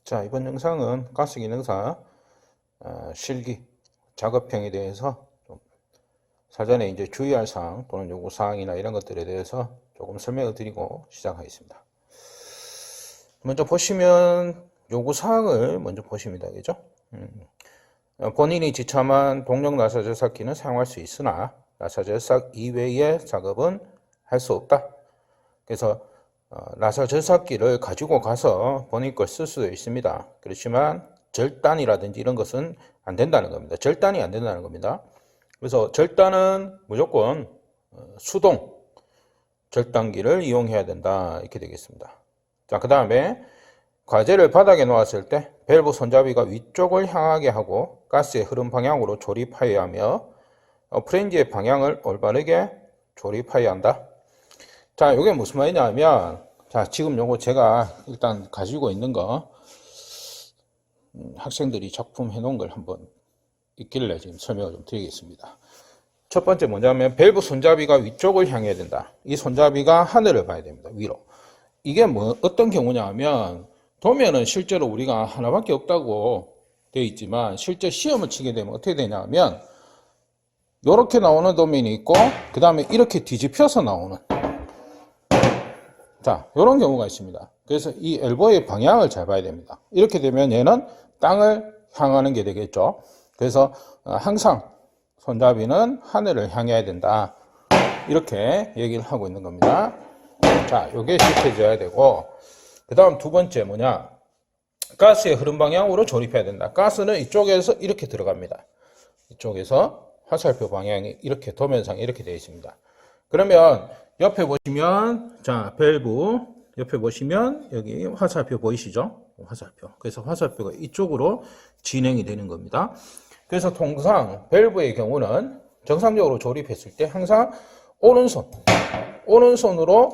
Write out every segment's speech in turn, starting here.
자, 이번 영상은 가스 기능사 실기 작업형에 대해서 좀 사전에 이제 주의할 사항 또는 요구 사항이나 이런 것들에 대해서 조금 설명을 드리고 시작하겠습니다. 먼저 보시면 요구 사항을 먼저 보십니다. 그죠? 본인이 지참한 동력 나사 절삭기는 사용할 수 있으나 나사 절삭 이외의 작업은 할 수 없다. 그래서 나사 절삭기를 가지고 가서 본인 걸 쓸 수도 있습니다. 그렇지만 절단이라든지 이런 것은 안 된다는 겁니다. 절단이 안 된다는 겁니다. 그래서 절단은 무조건 수동 절단기를 이용해야 된다. 이렇게 되겠습니다. 자, 그 다음에 과제를 바닥에 놓았을 때 밸브 손잡이가 위쪽을 향하게 하고 가스의 흐름 방향으로 조립하여야 하며 프렌지의 방향을 올바르게 조립하여야 한다. 자, 이게 무슨 말이냐면, 자, 지금 요거 제가 일단 가지고 있는 거, 학생들이 작품 해놓은 걸 한번 있길래 지금 설명을 좀 드리겠습니다. 첫 번째 뭐냐면, 밸브 손잡이가 위쪽을 향해야 된다. 이 손잡이가 하늘을 봐야 됩니다. 위로. 이게 어떤 경우냐 하면, 도면은 실제로 우리가 하나밖에 없다고 되어 있지만, 실제 시험을 치게 되면 어떻게 되냐면, 요렇게 나오는 도면이 있고, 그 다음에 이렇게 뒤집혀서 나오는, 자, 이런 경우가 있습니다. 그래서 이 엘보의 방향을 잘 봐야 됩니다. 이렇게 되면 얘는 땅을 향하는 게 되겠죠. 그래서 항상 손잡이는 하늘을 향해야 된다. 이렇게 얘기를 하고 있는 겁니다. 자, 요게 지켜져야 되고, 그 다음 두 번째 뭐냐. 가스의 흐름 방향으로 조립해야 된다. 가스는 이쪽에서 이렇게 들어갑니다. 이쪽에서 화살표 방향이 이렇게 도면상 이렇게 되어 있습니다. 그러면 옆에 보시면, 자, 밸브 옆에 보시면 여기 화살표 보이시죠? 화살표. 그래서 화살표가 이쪽으로 진행이 되는 겁니다. 그래서 통상 밸브의 경우는 정상적으로 조립했을 때 항상 오른손으로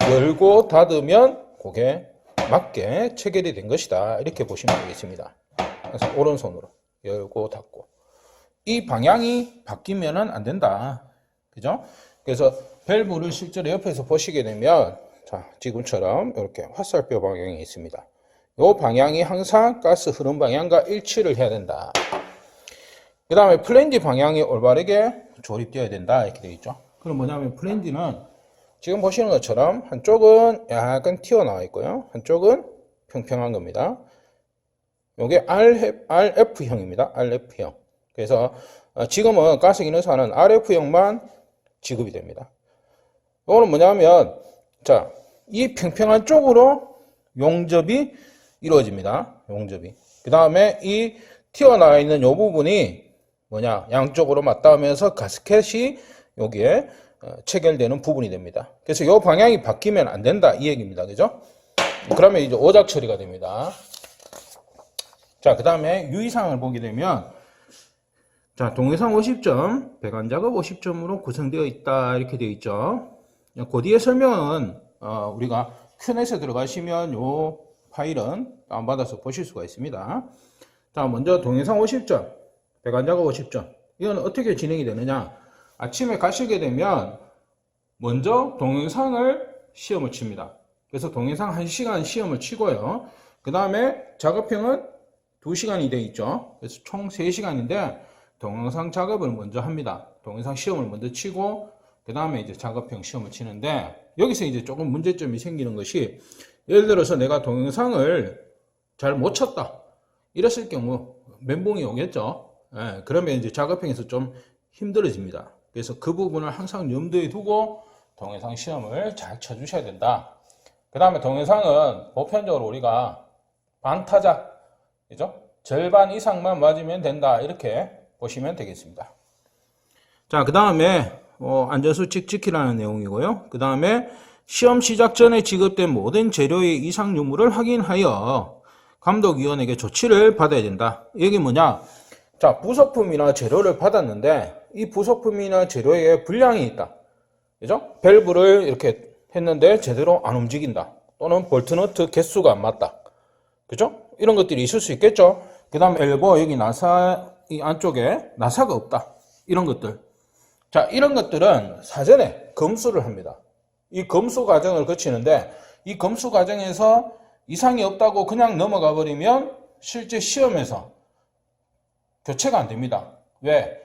열고 닫으면 그게 맞게 체결이 된 것이다. 이렇게 보시면 되겠습니다. 그래서 오른손으로 열고 닫고. 이 방향이 바뀌면은 안 된다. 그죠? 그래서 밸브를 실제로 옆에서 보시게 되면, 자, 지금처럼 이렇게 화살표 방향이 있습니다. 이 방향이 항상 가스 흐름 방향과 일치를 해야 된다. 그 다음에 플랜지 방향이 올바르게 조립되어야 된다. 이렇게 되어 있죠. 그럼 뭐냐면 플랜지는 지금 보시는 것처럼 한쪽은 약간 튀어나와 있고요. 한쪽은 평평한 겁니다. 이게 RF형입니다. RF형. 그래서 지금은 가스 기능사는 RF형만 지급이 됩니다. 이거는 뭐냐면, 자, 이 평평한 쪽으로 용접이 이루어집니다. 용접이. 그 다음에 이 튀어나와 있는 이 부분이 뭐냐, 양쪽으로 맞닿으면서 가스켓이 여기에 체결되는 부분이 됩니다. 그래서 이 방향이 바뀌면 안 된다. 이 얘기입니다. 그죠? 그러면 이제 오작 처리가 됩니다. 자, 그 다음에 유의사항을 보게 되면, 자, 동영상 50점, 배관 작업 50점으로 구성되어 있다. 이렇게 되어 있죠. 그 뒤에 설명은, 우리가 큐넷에 들어가시면 요 파일은 다운받아서 보실 수가 있습니다. 자, 먼저 동영상 50점, 배관 작업 50점. 이건 어떻게 진행이 되느냐. 아침에 가시게 되면, 먼저 동영상을 시험을 칩니다. 그래서 동영상 1시간 시험을 치고요. 그 다음에 작업형은 2시간이 되어 있죠. 그래서 총 3시간인데, 동영상 작업을 먼저 합니다. 동영상 시험을 먼저 치고 그 다음에 이제 작업형 시험을 치는데 여기서 이제 조금 문제점이 생기는 것이 예를 들어서 내가 동영상을 잘 못 쳤다 이랬을 경우 멘붕이 오겠죠. 예, 그러면 이제 작업형에서 좀 힘들어집니다. 그래서 그 부분을 항상 염두에 두고 동영상 시험을 잘 쳐주셔야 된다. 그 다음에 동영상은 보편적으로 우리가 반타자, 그죠? 절반 이상만 맞으면 된다. 이렇게 보시면 되겠습니다. 자, 그 다음에 안전수칙 지키라는 내용이고요. 그 다음에 시험 시작 전에 지급된 모든 재료의 이상 유무를 확인하여 감독위원에게 조치를 받아야 된다. 이게 뭐냐? 자, 부속품이나 재료를 받았는데 이 부속품이나 재료에 불량이 있다. 그죠? 밸브를 이렇게 했는데 제대로 안 움직인다. 또는 볼트너트 개수가 안 맞다. 그죠? 이런 것들이 있을 수 있겠죠? 그 다음 엘보 여기 나사 이 안쪽에 나사가 없다. 이런 것들. 자, 이런 것들은 사전에 검수를 합니다. 이 검수 과정을 거치는데 이 검수 과정에서 이상이 없다고 그냥 넘어가 버리면 실제 시험에서 교체가 안 됩니다. 왜?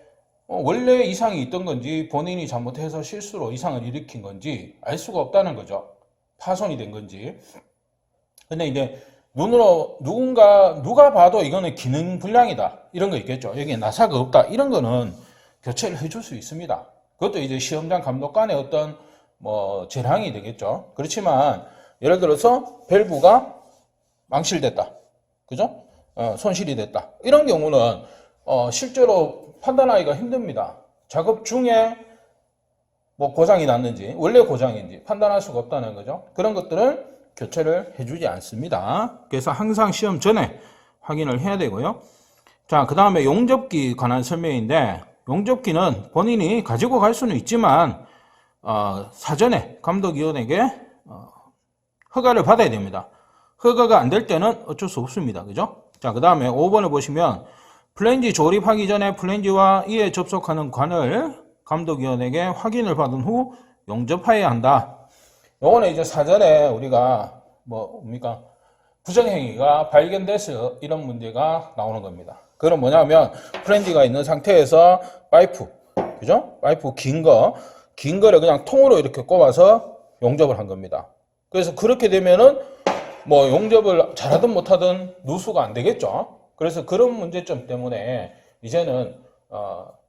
원래 이상이 있던 건지 본인이 잘못해서 실수로 이상을 일으킨 건지 알 수가 없다는 거죠. 파손이 된 건지. 근데 이제 눈으로 누가 봐도 이거는 기능 불량이다. 이런 거 있겠죠. 여기에 나사가 없다. 이런 거는 교체를 해줄 수 있습니다. 그것도 이제 시험장 감독관의 어떤 재량이 되겠죠. 그렇지만 예를 들어서 밸브가 망실됐다. 그죠? 손실이 됐다. 이런 경우는 실제로 판단하기가 힘듭니다. 작업 중에 고장이 났는지 원래 고장인지 판단할 수가 없다는 거죠. 그런 것들을 교체를 해주지 않습니다. 그래서 항상 시험 전에 확인을 해야 되고요. 자, 그 다음에 용접기 관한 설명인데, 용접기는 본인이 가지고 갈 수는 있지만 사전에 감독위원에게 허가를 받아야 됩니다. 허가가 안 될 때는 어쩔 수 없습니다. 그죠? 자, 그 다음에 5번을 보시면 플랜지 조립하기 전에 플랜지와 이에 접속하는 관을 감독위원에게 확인을 받은 후 용접해야 한다. 요거는 이제 사전에 우리가 뭡니까? 부정행위가 발견돼서 이런 문제가 나오는 겁니다. 그건 뭐냐면 플랜지가 있는 상태에서 파이프, 그죠? 파이프 긴 거를 그냥 통으로 이렇게 꼽아서 용접을 한 겁니다. 그래서 그렇게 되면은 용접을 잘하든 못하든 누수가 안 되겠죠. 그래서 그런 문제점 때문에 이제는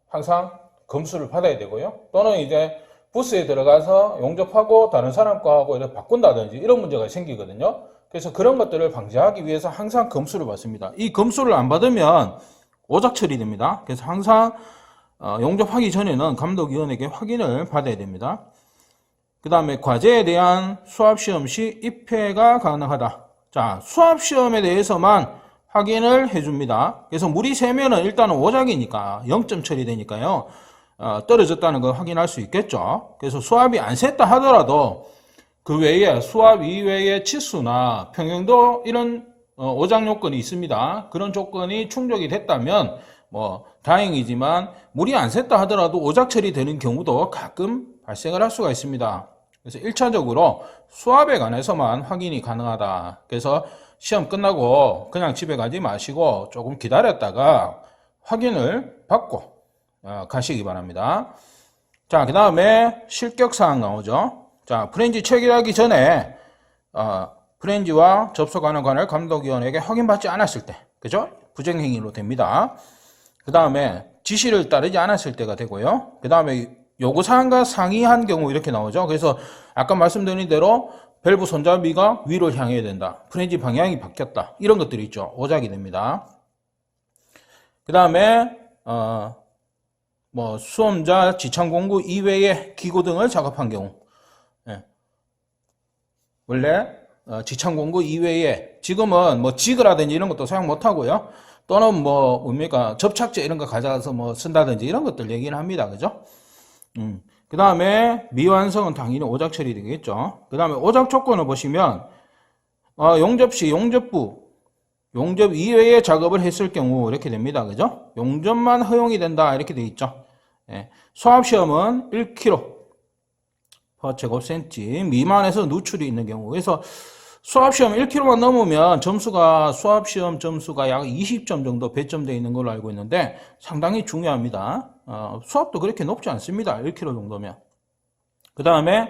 항상 검수를 받아야 되고요. 또는 이제 부스에 들어가서 용접하고 다른 사람 거하고 이렇게 바꾼다든지 이런 문제가 생기거든요. 그래서 그런 것들을 방지하기 위해서 항상 검수를 받습니다. 이 검수를 안 받으면 오작 처리됩니다. 그래서 항상 용접하기 전에는 감독위원에게 확인을 받아야 됩니다. 그 다음에 과제에 대한 수압시험 시 입회가 가능하다. 자, 수압시험에 대해서만 확인을 해줍니다. 그래서 물이 새면은 일단은 오작이니까 0점 처리되니까요. 떨어졌다는 걸 확인할 수 있겠죠. 그래서 수압이 안 샜다 하더라도 그 외에 수압 이외의 치수나 평형도 이런 오작 요건이 있습니다. 그런 조건이 충족이 됐다면 다행이지만 물이 안 샜다 하더라도 오작 처리되는 경우도 가끔 발생을 할 수가 있습니다. 그래서 1차적으로 수압에 관해서만 확인이 가능하다. 그래서 시험 끝나고 그냥 집에 가지 마시고 조금 기다렸다가 확인을 받고 가시기 바랍니다. 자, 그 다음에 실격사항 나오죠. 자, 프렌지 체결하기 전에 프렌지와 접속하는 관을 감독위원에게 확인받지 않았을 때, 그죠? 부정행위로 됩니다. 그 다음에 지시를 따르지 않았을 때가 되고요. 그 다음에 요구사항과 상이한 경우 이렇게 나오죠. 그래서 아까 말씀드린 대로 밸브 손잡이가 위로 향해야 된다. 프렌지 방향이 바뀌었다. 이런 것들이 있죠. 오작이 됩니다. 그 다음에 수험자 지창공구 이외의 기구 등을 작업한 경우, 원래 지창공구 이외에 지금은 지그라든지 이런 것도 사용 못 하고요. 또는 접착제 이런 거 가져가서 쓴다든지 이런 것들 얘기는 합니다. 그죠? 그 다음에 미완성은 당연히 오작 처리되겠죠. 그 다음에 오작 조건을 보시면 용접 시 용접부, 용접 이외의 작업을 했을 경우 이렇게 됩니다. 그죠? 용접만 허용이 된다 이렇게 되어 있죠. 수압시험은 1kg 제곱센치 미만에서 누출이 있는 경우. 그래서 수압시험 1kg만 넘으면 수압시험 점수가 약 20점 정도 배점되어 있는 걸로 알고 있는데 상당히 중요합니다. 수압도 그렇게 높지 않습니다. 1kg 정도면. 그 다음에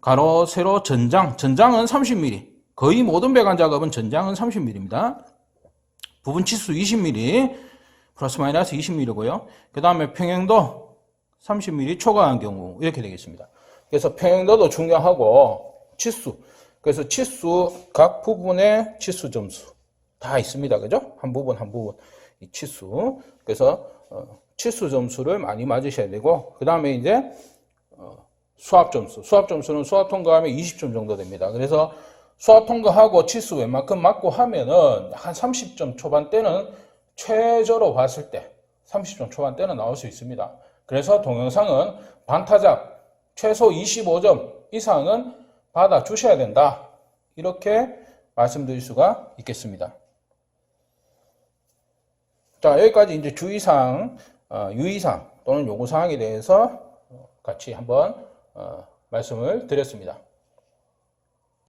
가로, 세로, 전장은 30mm. 거의 모든 배관 작업은 전장은 30mm입니다. 부분 치수 20mm, 플러스 마이너스 20mm고요. 그 다음에 평형도 30mm 초과한 경우 이렇게 되겠습니다. 그래서 평형도도 중요하고 치수. 그래서 치수 각 부분의 치수 점수 다 있습니다. 그죠? 한 부분 이 치수. 그래서 치수 점수를 많이 맞으셔야 되고 그 다음에 이제 수압 점수는 수압 통과하면 20점 정도 됩니다. 그래서 수압 통과하고 치수 웬만큼 맞고 하면은 한 30점 초반대는 최저로 봤을 때 30점 초반대는 나올 수 있습니다. 그래서 동영상은 반타작 최소 25점 이상은 받아 주셔야 된다. 이렇게 말씀드릴 수가 있겠습니다. 자, 여기까지 이제 주의사항, 유의사항 또는 요구사항에 대해서 같이 한번 말씀을 드렸습니다.